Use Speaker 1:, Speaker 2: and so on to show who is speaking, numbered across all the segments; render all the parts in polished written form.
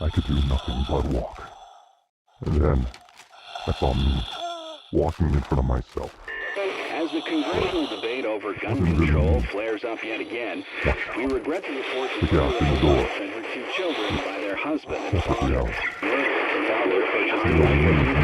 Speaker 1: I could do nothing but walk. And then, I saw me, walking in front of myself.
Speaker 2: As the congressional debate over gun control flares up yet again, we regret to report the murder of a wife and her 2 children by their husband and father. The father purchased a rifle.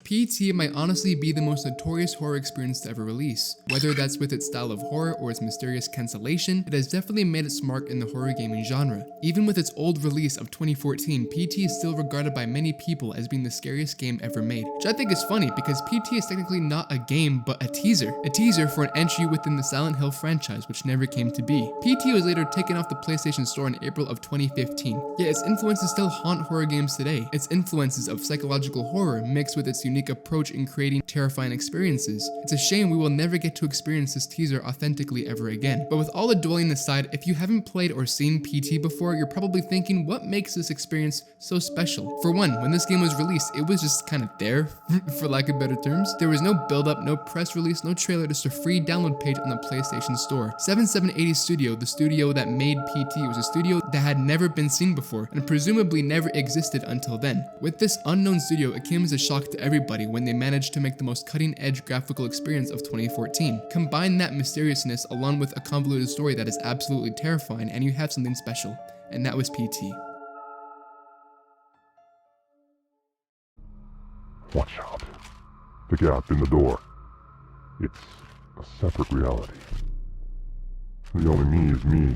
Speaker 3: PT might honestly be the most notorious horror experience to ever release. Whether that's with its style of horror or its mysterious cancellation, it has definitely made its mark in the horror gaming genre. Even with its old release of 2014, PT is still regarded by many people as being the scariest game ever made, which I think is funny because PT is technically not a game but a teaser. A teaser for an entry within the Silent Hill franchise, which never came to be. PT was later taken off the PlayStation Store in April of 2015, yet its influences still haunt horror games today. Its influences of psychological horror mixed with its unique approach in creating terrifying experiences. It's a shame we will never get to experience this teaser authentically ever again. But with all the dwelling aside, if you haven't played or seen PT before, you're probably thinking, what makes this experience so special? For one, when this game was released, it was just kind of there, for lack of better terms. There was no build-up, no press release, no trailer, just a free download page on the PlayStation Store. 7780 Studio, the studio that made PT, was a studio that had never been seen before, and presumably never existed until then. With this unknown studio, it came as a shock to everybody when they managed to make the most cutting-edge graphical experience of 2014. Combine that mysteriousness along with a convoluted story that is absolutely terrifying, and you have something special. And that was PT.
Speaker 1: Watch out. The gap in the door. It's a separate reality. The only me is me.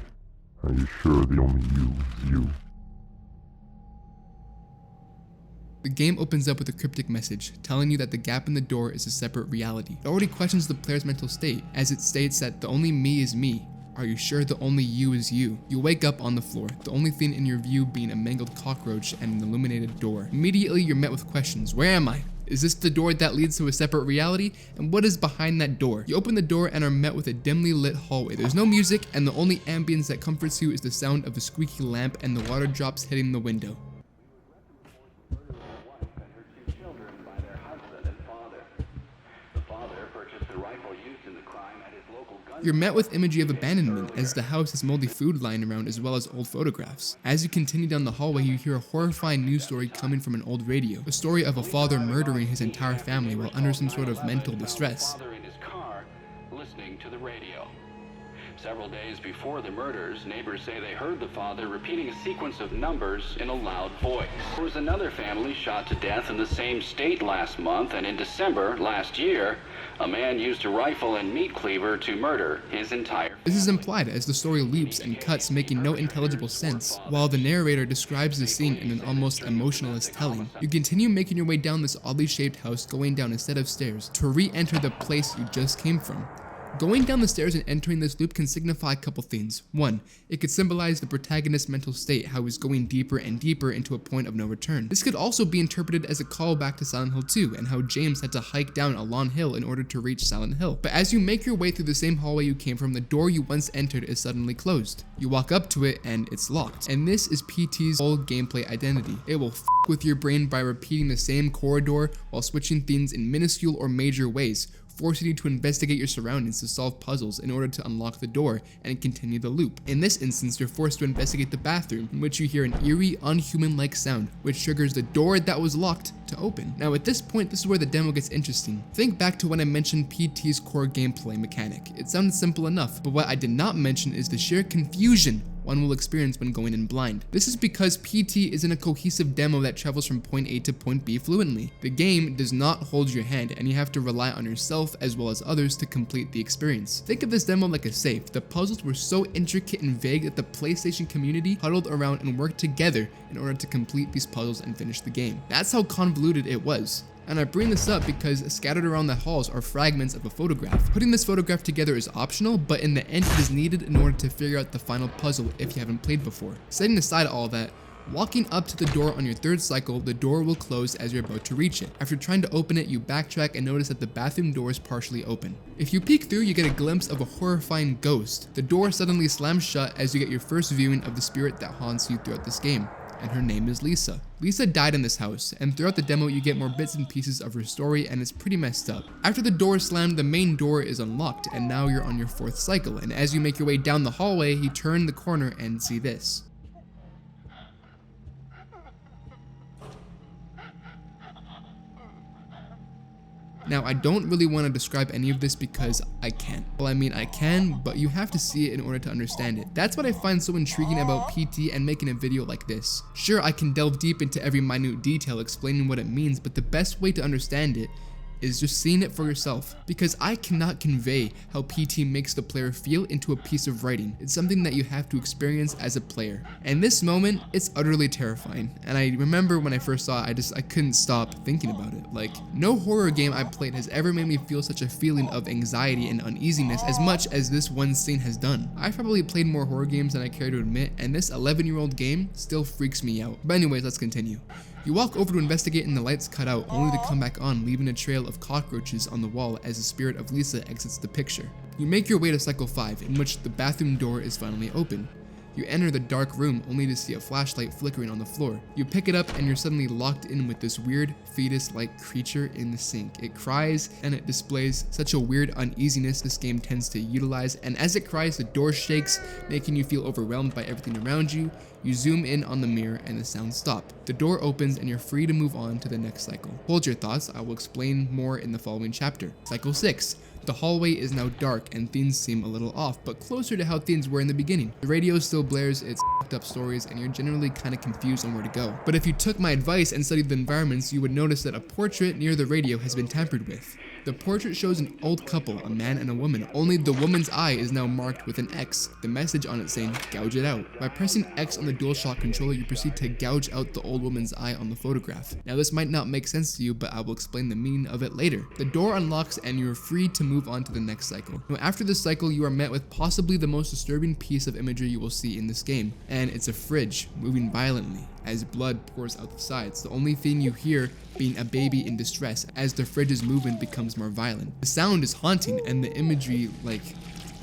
Speaker 1: Are you sure the only you is you?
Speaker 3: The game opens up with a cryptic message, telling you that the gap in the door is a separate reality. It already questions the player's mental state, as it states that the only me is me. Are you sure the only you is you? You wake up on the floor, the only thing in your view being a mangled cockroach and an illuminated door. Immediately you're met with questions. Where am I? Is this the door that leads to a separate reality? And what is behind that door? You open the door and are met with a dimly lit hallway. There's no music, and the only ambience that comforts you is the sound of a squeaky lamp and the water drops hitting the window. You're met with imagery of abandonment as the house has moldy food lying around as well as old photographs. As you continue down the hallway, you hear a horrifying news story coming from an old radio. A story of a father murdering his entire family while under some sort of mental distress.
Speaker 2: Father in his car, listening to the radio. Several days before the murders, neighbors say they heard the father repeating a sequence of numbers in a loud voice. There was another family shot to death in the same state last month, and in December last year, a man used a rifle and meat cleaver to murder his entire family.
Speaker 3: This is implied as the story leaps and cuts, making no intelligible sense. While the narrator describes the scene in an almost emotionless telling, you continue making your way down this oddly shaped house, going down a set of stairs to re-enter the place you just came from. Going down the stairs and entering this loop can signify a couple things. One, it could symbolize the protagonist's mental state, how he's going deeper and deeper into a point of no return. This could also be interpreted as a callback to Silent Hill 2 and how James had to hike down a long hill in order to reach Silent Hill. But as you make your way through the same hallway you came from, the door you once entered is suddenly closed. You walk up to it and it's locked. And this is PT's whole gameplay identity. It will f with your brain by repeating the same corridor while switching things in minuscule or major ways, forcing you to investigate your surroundings to solve puzzles in order to unlock the door and continue the loop. In this instance, you're forced to investigate the bathroom, in which you hear an eerie, unhuman-like sound, which triggers the door that was locked to open. Now at this point, this is where the demo gets interesting. Think back to when I mentioned PT's core gameplay mechanic. It sounded simple enough, but what I did not mention is the sheer confusion one will experience when going in blind. This is because PT isn't a cohesive demo that travels from point A to point B fluently. The game does not hold your hand, and you have to rely on yourself as well as others to complete the experience. Think of this demo like a safe. The puzzles were so intricate and vague that the PlayStation community huddled around and worked together in order to complete these puzzles and finish the game. That's how convoluted it was. And I bring this up because scattered around the halls are fragments of a photograph. Putting this photograph together is optional, but in the end it is needed in order to figure out the final puzzle if you haven't played before. Setting aside all that, walking up to the door on your third cycle, the door will close as you're about to reach it. After trying to open it, you backtrack and notice that the bathroom door is partially open. If you peek through, you get a glimpse of a horrifying ghost. The door suddenly slams shut as you get your first viewing of the spirit that haunts you throughout this game. and her name is Lisa. Lisa died in this house, and throughout the demo you get more bits and pieces of her story, and it's pretty messed up. After the door is slammed, the main door is unlocked, and now you're on your 4th cycle, and as you make your way down the hallway, you turn the corner and see this. Now, I don't really want to describe any of this because I can't. Well, I mean, I can, but you have to see it in order to understand it. That's what I find so intriguing about PT and making a video like this. Sure, I can delve deep into every minute detail explaining what it means, but the best way to understand it is just seeing it for yourself, because I cannot convey how PT makes the player feel into a piece of writing. It's something that you have to experience as a player. And this moment, it's utterly terrifying. And I remember when I first saw it, I couldn't stop thinking about it. Like, no horror game I've played has ever made me feel such a feeling of anxiety and uneasiness as much as this one scene has done. I've probably played more horror games than I care to admit, and this 11-year-old game still freaks me out. But anyways, let's continue. You walk over to investigate and the lights cut out, only to come back on, leaving a trail of cockroaches on the wall as the spirit of Lisa exits the picture. You make your way to cycle 5, in which the bathroom door is finally open. You enter the dark room only to see a flashlight flickering on the floor. You pick it up and you're suddenly locked in with this weird fetus-like creature in the sink. It cries and it displays such a weird uneasiness this game tends to utilize, and as it cries the door shakes, making you feel overwhelmed by everything around you. You zoom in on the mirror and the sounds stop. The door opens and you're free to move on to the next cycle. Hold your thoughts, I will explain more in the following chapter. Cycle 6. The hallway is now dark and things seem a little off, but closer to how things were in the beginning. The radio still blares its f***ed up stories and you're generally kinda confused on where to go. But if you took my advice and studied the environments, you would notice that a portrait near the radio has been tampered with. The portrait shows an old couple, a man and a woman, only the woman's eye is now marked with an X, the message on it saying, gouge it out. By pressing X on the DualShock controller, you proceed to gouge out the old woman's eye on the photograph. Now this might not make sense to you, but I will explain the meaning of it later. The door unlocks and you are free to move on to the next cycle. Now after this cycle, you are met with possibly the most disturbing piece of imagery you will see in this game, and it's a fridge moving violently as blood pours out the sides. The only thing you hear being a baby in distress as the fridge's movement becomes more violent. The sound is haunting and the imagery, like,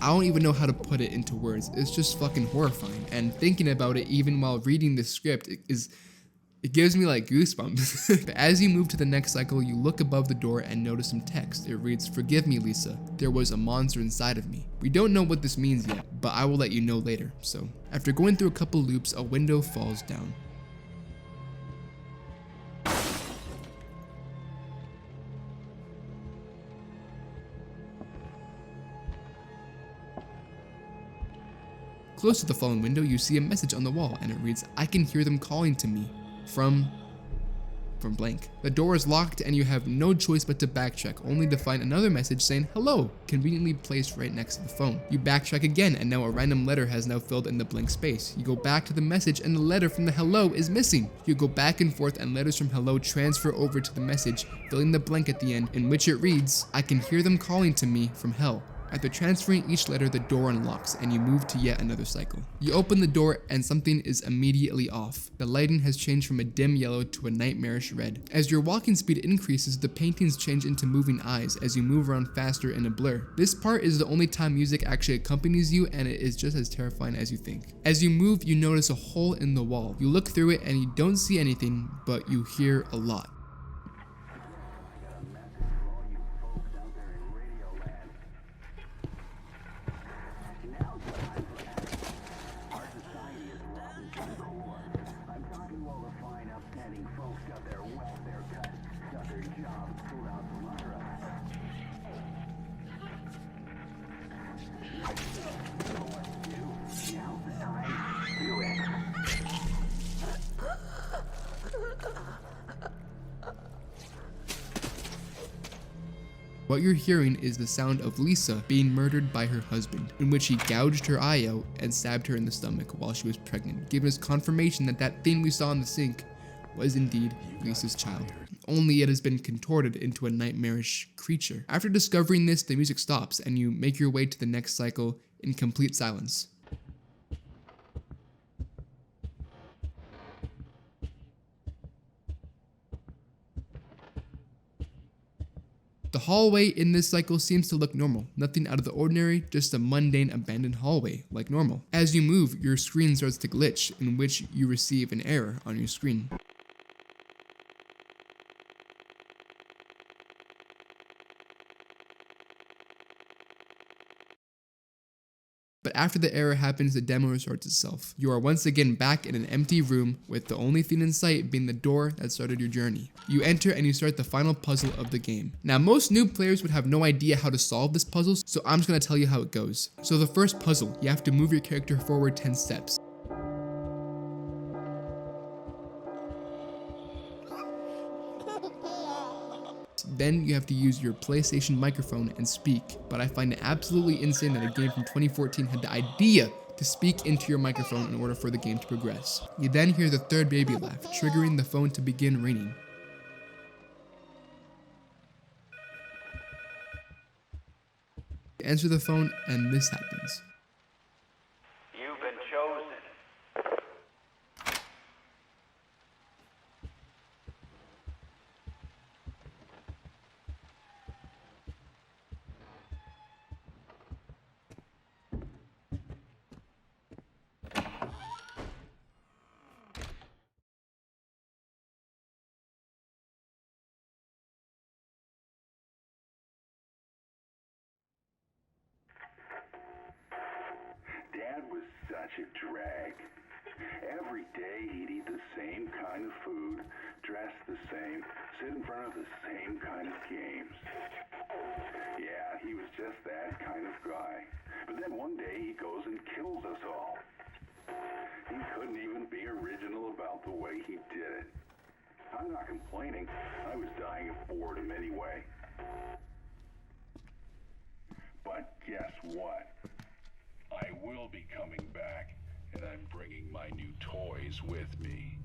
Speaker 3: I don't even know how to put it into words. It's just fucking horrifying. And thinking about it even while reading the script it gives me like goosebumps. But as you move to the next cycle, you look above the door and notice some text. It reads, "Forgive me, Lisa. There was a monster inside of me." We don't know what this means yet, but I will let you know later. So, after going through a couple loops, a window falls down. Close to the fallen window, you see a message on the wall, and it reads, "I can hear them calling to me from blank." The door is locked and you have no choice but to backtrack, only to find another message saying hello, conveniently placed right next to the phone. You backtrack again and now a random letter has now filled in the blank space. You go back to the message and the letter from the hello is missing. You go back and forth and letters from hello transfer over to the message, filling the blank at the end, in which it reads, "I can hear them calling to me from hell." After transferring each letter, the door unlocks and you move to yet another cycle. You open the door and something is immediately off. The lighting has changed from a dim yellow to a nightmarish red. As your walking speed increases, the paintings change into moving eyes as you move around faster in a blur. This part is the only time music actually accompanies you, and it is just as terrifying as you think. As you move, you notice a hole in the wall. You look through it and you don't see anything, but you hear a lot. What you're hearing is the sound of Lisa being murdered by her husband, in which he gouged her eye out and stabbed her in the stomach while she was pregnant, giving us confirmation that that thing we saw in the sink was indeed Lisa's child. Only it has been contorted into a nightmarish creature. After discovering this, the music stops and you make your way to the next cycle in complete silence. The hallway in this cycle seems to look normal, nothing out of the ordinary, just a mundane abandoned hallway, like normal. As you move, your screen starts to glitch, in which you receive an error on your screen. But after the error happens, the demo restarts itself. You are once again back in an empty room, with the only thing in sight being the door that started your journey. You enter and you start the final puzzle of the game. Now, most new players would have no idea how to solve this puzzle, so I'm just gonna tell you how it goes. So the first puzzle, you have to move your character forward 10 steps. Then you have to use your PlayStation microphone and speak, but I find it absolutely insane that a game from 2014 had the idea to speak into your microphone in order for the game to progress. You then hear the third baby laugh, triggering the phone to begin ringing. You answer the phone and this happens.
Speaker 4: You've been chosen.
Speaker 5: Dad was such a drag. Every day he'd eat the same kind of food, dress the same, sit in front of the same kind of games. Yeah, he was just that kind of guy. But then one day he goes and kills us all. He couldn't even be original about the way he did it. I'm not complaining. I was dying of boredom anyway. But guess what? I will be coming back, and I'm bringing my new toys with me.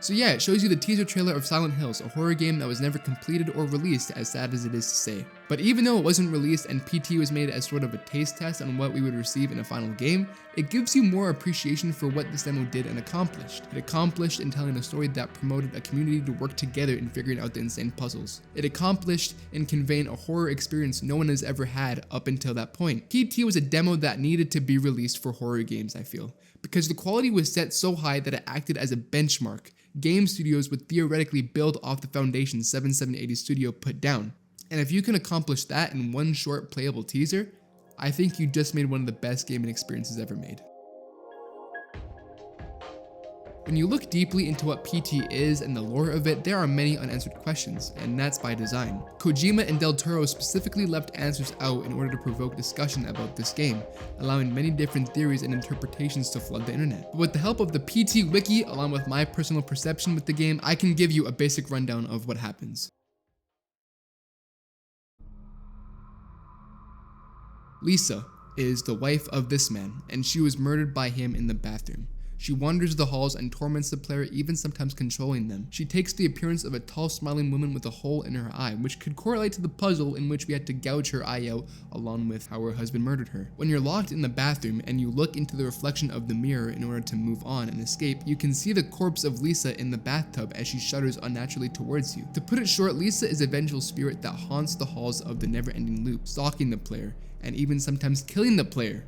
Speaker 3: So yeah, it shows you the teaser trailer of Silent Hills, a horror game that was never completed or released, as sad as it is to say. But even though it wasn't released and PT was made as sort of a taste test on what we would receive in a final game, it gives you more appreciation for what this demo did and accomplished. It accomplished in telling a story that promoted a community to work together in figuring out the insane puzzles. It accomplished in conveying a horror experience no one has ever had up until that point. PT was a demo that needed to be released for horror games, I feel, because the quality was set so high that it acted as a benchmark. Game studios would theoretically build off the foundation 7780 Studio put down. And if you can accomplish that in one short playable teaser, I think you just made one of the best gaming experiences ever made. When you look deeply into what PT is and the lore of it, there are many unanswered questions, and that's by design. Kojima and Del Toro specifically left answers out in order to provoke discussion about this game, allowing many different theories and interpretations to flood the internet. But with the help of the PT wiki, along with my personal perception with the game, I can give you a basic rundown of what happens. Lisa is the wife of this man, and she was murdered by him in the bathroom. She wanders the halls and torments the player, even sometimes controlling them. She takes the appearance of a tall, smiling woman with a hole in her eye, which could correlate to the puzzle in which we had to gouge her eye out, along with how her husband murdered her. When you're locked in the bathroom and you look into the reflection of the mirror in order to move on and escape, you can see the corpse of Lisa in the bathtub as she shudders unnaturally towards you. To put it short, Lisa is a vengeful spirit that haunts the halls of the never-ending loop, stalking the player, and even sometimes killing the player.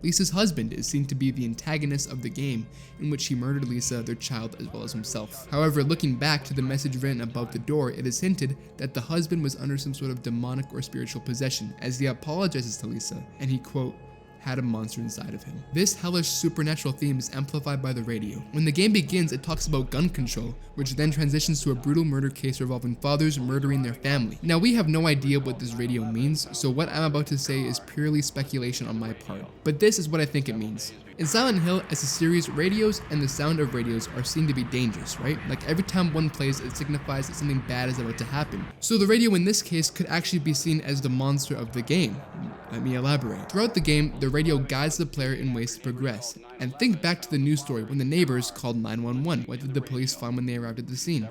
Speaker 3: Lisa's husband is seen to be the antagonist of the game, in which he murdered Lisa, their child, as well as himself. However, looking back to the message written above the door, it is hinted that the husband was under some sort of demonic or spiritual possession, as he apologizes to Lisa, and he, quote, had a monster inside of him. This hellish supernatural theme is amplified by the radio. When the game begins, it talks about gun control, which then transitions to a brutal murder case revolving fathers murdering their family. Now, we have no idea what this radio means, so what I'm about to say is purely speculation on my part. But this is what I think it means. In Silent Hill, as a series, radios and the sound of radios are seen to be dangerous, right? Like every time one plays, it signifies that something bad is about to happen. So the radio in this case could actually be seen as the monster of the game. Let me elaborate. Throughout the game, the radio guides the player in ways to progress. And think back to the news story when the neighbors called 911. What did the police find when they arrived at the scene?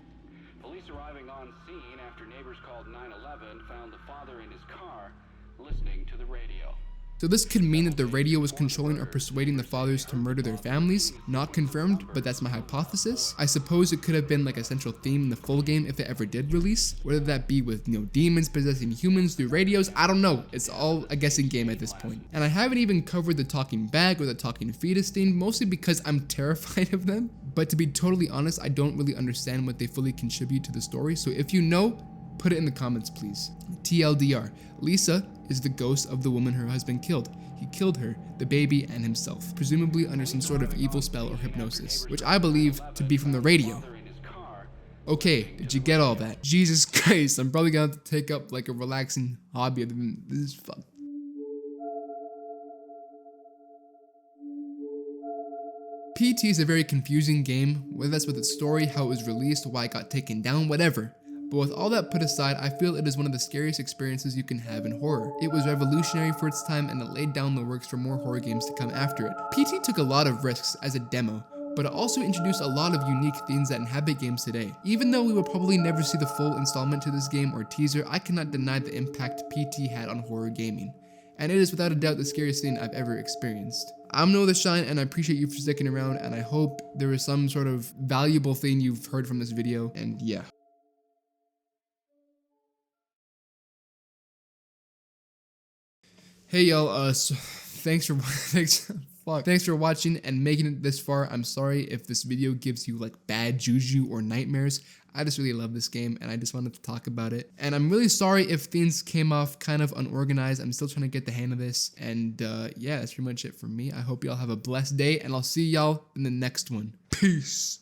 Speaker 2: Police arriving on scene after neighbors called 911 found the father in his car listening to the radio.
Speaker 3: So this could mean that the radio was controlling or persuading the fathers to murder their families. Not confirmed, but that's my hypothesis. I suppose it could have been like a central theme in the full game if it ever did release. Whether that be with, demons possessing humans through radios, I don't know. It's all a guessing game at this point. And I haven't even covered the talking bag or the talking fetus theme, mostly because I'm terrified of them. But to be totally honest, I don't really understand what they fully contribute to the story. So if you know, put it in the comments, please. TLDR, Lisa is the ghost of the woman her husband killed. He killed her, the baby, and himself, presumably under some sort of evil spell or hypnosis, which I believe to be from the radio. Okay, did you get all that? Jesus Christ, I'm probably gonna have to take up like a relaxing hobby other than this is fun. PT is a very confusing game, whether that's with its story, how it was released, why it got taken down, whatever. But with all that put aside, I feel it is one of the scariest experiences you can have in horror. It was revolutionary for its time and it laid down the works for more horror games to come after it. PT took a lot of risks as a demo, but it also introduced a lot of unique themes that inhabit games today. Even though we will probably never see the full installment to this game or teaser, I cannot deny the impact PT had on horror gaming. And it is without a doubt the scariest thing I've ever experienced. I'm Noah the Shine, and I appreciate you for sticking around, and I hope there was some sort of valuable thing you've heard from this video, and yeah. Hey y'all, thanks for watching and making it this far. I'm sorry if this video gives you like bad juju or nightmares. I just really love this game and I just wanted to talk about it. And I'm really sorry if things came off kind of unorganized. I'm still trying to get the hang of this. And yeah, that's pretty much it for me. I hope y'all have a blessed day and I'll see y'all in the next one. Peace.